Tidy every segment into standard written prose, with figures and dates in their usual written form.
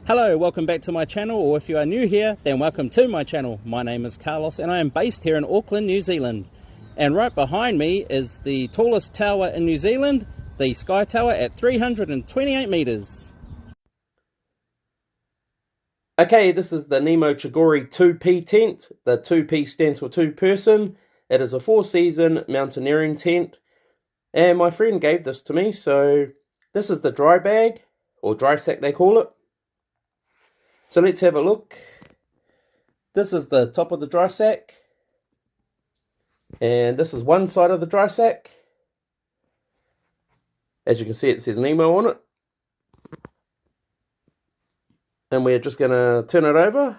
Hello, welcome back to my channel, or if you are new here, then welcome to my channel. My name is Carlos and I am based here in Auckland, New Zealand. And right behind me is the tallest tower in New Zealand, the Sky Tower at 328 metres. Okay, this is the Nemo Chagori 2P tent. The 2P stands for 2 person. It is a 4-season mountaineering tent. And my friend gave this to me, so this is the dry bag, or dry sack they call it. So let's have a look. This is the top of the dry sack. And this is one side of the dry sack. As you can see, it says Nemo on it. And we're just going to turn it over.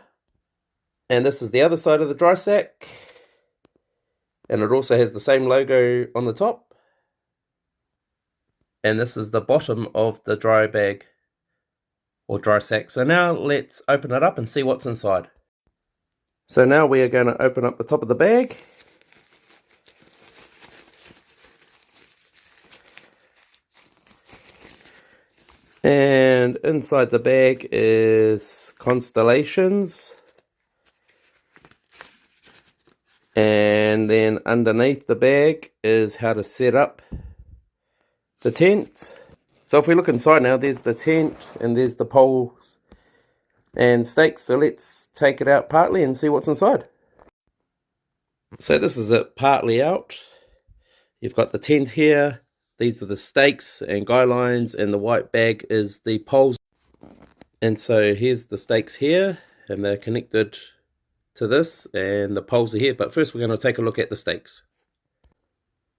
And this is the other side of the dry sack. And it also has the same logo on the top. And this is the bottom of the dry bag, or dry sack. So now let's open it up and see what's inside. So now we are going to open up the top of the bag. And inside the bag is constellations. And then underneath the bag is how to set up the tent. So if we look inside now, there's the tent and there's the poles and stakes. So let's take it out partly and see what's inside. So this is it partly out. You've got the tent here. These are the stakes and guy lines, and the white bag is the poles. And so here's the stakes here, and they're connected to this, and the poles are here. But first we're going to take a look at the stakes.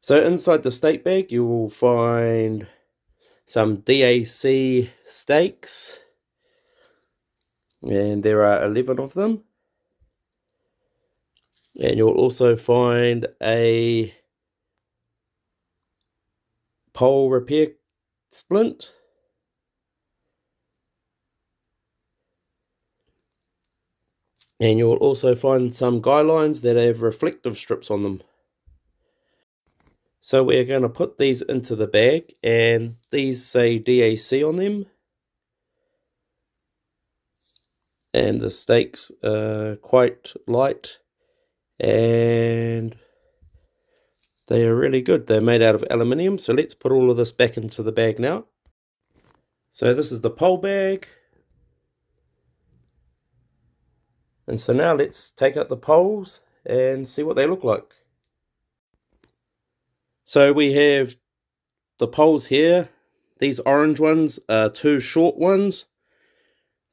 So inside the stake bag you will find some DAC stakes, and there are 11 of them. And you'll also find a pole repair splint, and you'll also find some guy lines that have reflective strips on them. So we're going to put these into the bag, and these say DAC on them. And the stakes are quite light, and they are really good. They're made out of aluminium. So let's put all of this back into the bag now. So this is the pole bag. And so now let's take out the poles and see what they look like. So we have the poles here. These orange ones are 2 short ones.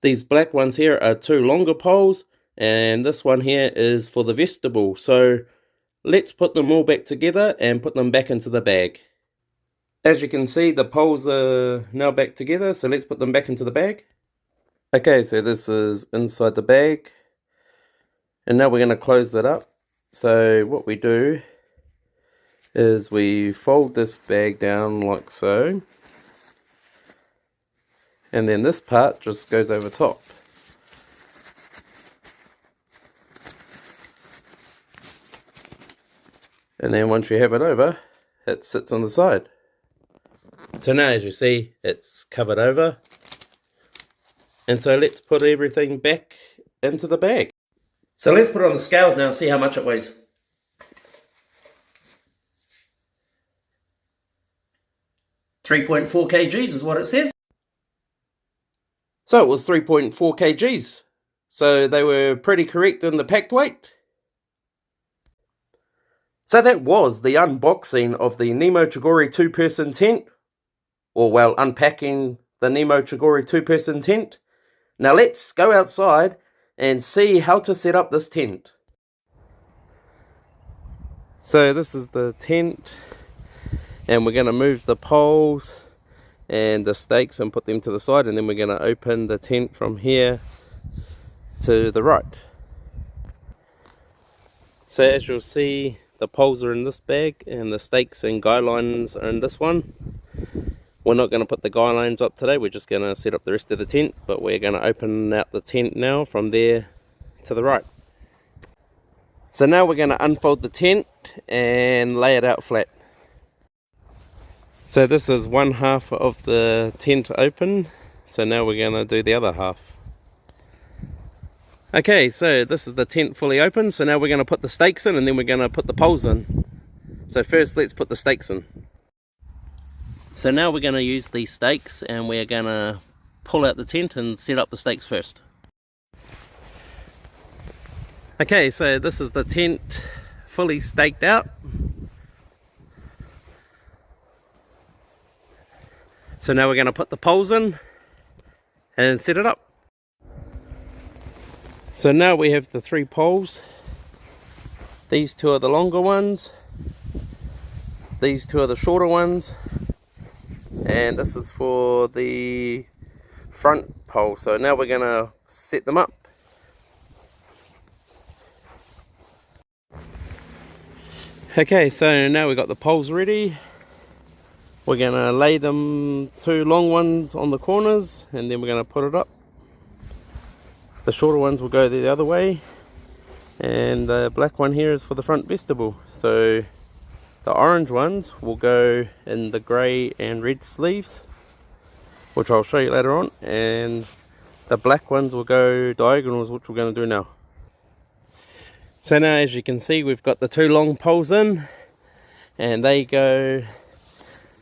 These black ones here are 2 longer poles. And this one here is for the vestibule. So let's put them all back together and put them back into the bag. As you can see, the poles are now back together. So let's put them back into the bag. Okay, so this is inside the bag. And now we're going to close that up. So what we do is we fold this bag down like so, and then this part just goes over top. And then once you have it over, it sits on the side. So now as you see, it's covered over. And so let's put everything back into the bag. So let's put it on the scales now and see how much it weighs. 3.4 kgs is what it says. So it was 3.4 kgs. So they were pretty correct in the packed weight. So that was the unboxing of the Nemo Chagori 2-person tent. Or well, unpacking the Nemo Chagori 2-person tent. Now let's go outside and see how to set up this tent. So this is the tent. And we're going to move the poles and the stakes and put them to the side, and then we're going to open the tent from here to the right. So as you'll see, the poles are in this bag and the stakes and guy lines are in this one. We're not going to put the guy lines up today, we're just going to set up the rest of the tent, but we're going to open out the tent now from there to the right. So now we're going to unfold the tent and lay it out flat. So this is one half of the tent open, so now we're going to do the other half. Okay, so this is the tent fully open, so now we're going to put the stakes in and then we're going to put the poles in. So first let's put the stakes in. So now we're going to use these stakes and we're going to pull out the tent and set up the stakes first. Okay, so this is the tent fully staked out. So now we're going to put the poles in and set it up. So now we have the 3 poles. These 2 are the longer ones. These 2 are the shorter ones. And this is for the front pole. So now we're going to set them up. Okay, so now we've got the poles ready. We're going to lay them 2 long ones on the corners and then we're going to put it up. The shorter ones will go the other way, and the black one here is for the front vestibule. So the orange ones will go in the grey and red sleeves, which I'll show you later on, and the black ones will go diagonals, which we're going to do now. So now, as you can see, we've got the 2 long poles in, and they go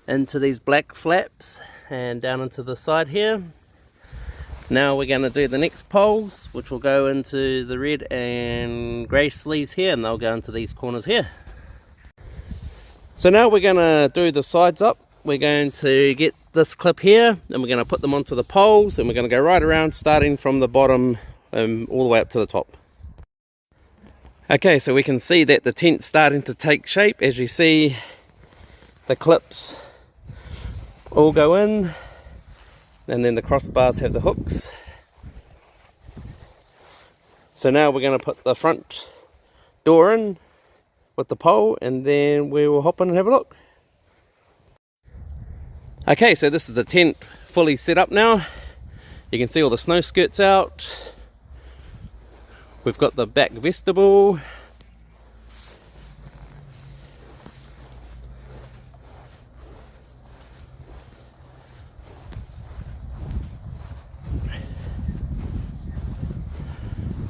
into these black flaps and down into the side here. Now we're going to do the next poles, which will go into the red and grey sleeves here, and they'll go into these corners here. So now we're going to do the sides up. We're going to get this clip here and we're going to put them onto the poles, and we're going to go right around, starting from the bottom all the way up to the top. Okay, so we can see that the tent's starting to take shape. As you see, the clips all go in, and then the crossbars have the hooks. So now we're going to put the front door in with the pole, and then we will hop in and have a look. Okay, so this is the tent fully set up now. You can see all the snow skirts out. We've got the back vestibule.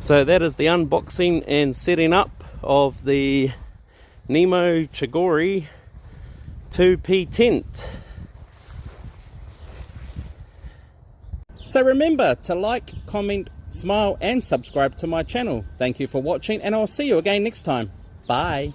So that is the unboxing and setting up of the Nemo Chagori 2P tent. So remember to like, comment, smile and subscribe to my channel. Thank you for watching, and I'll see you again next time. Bye.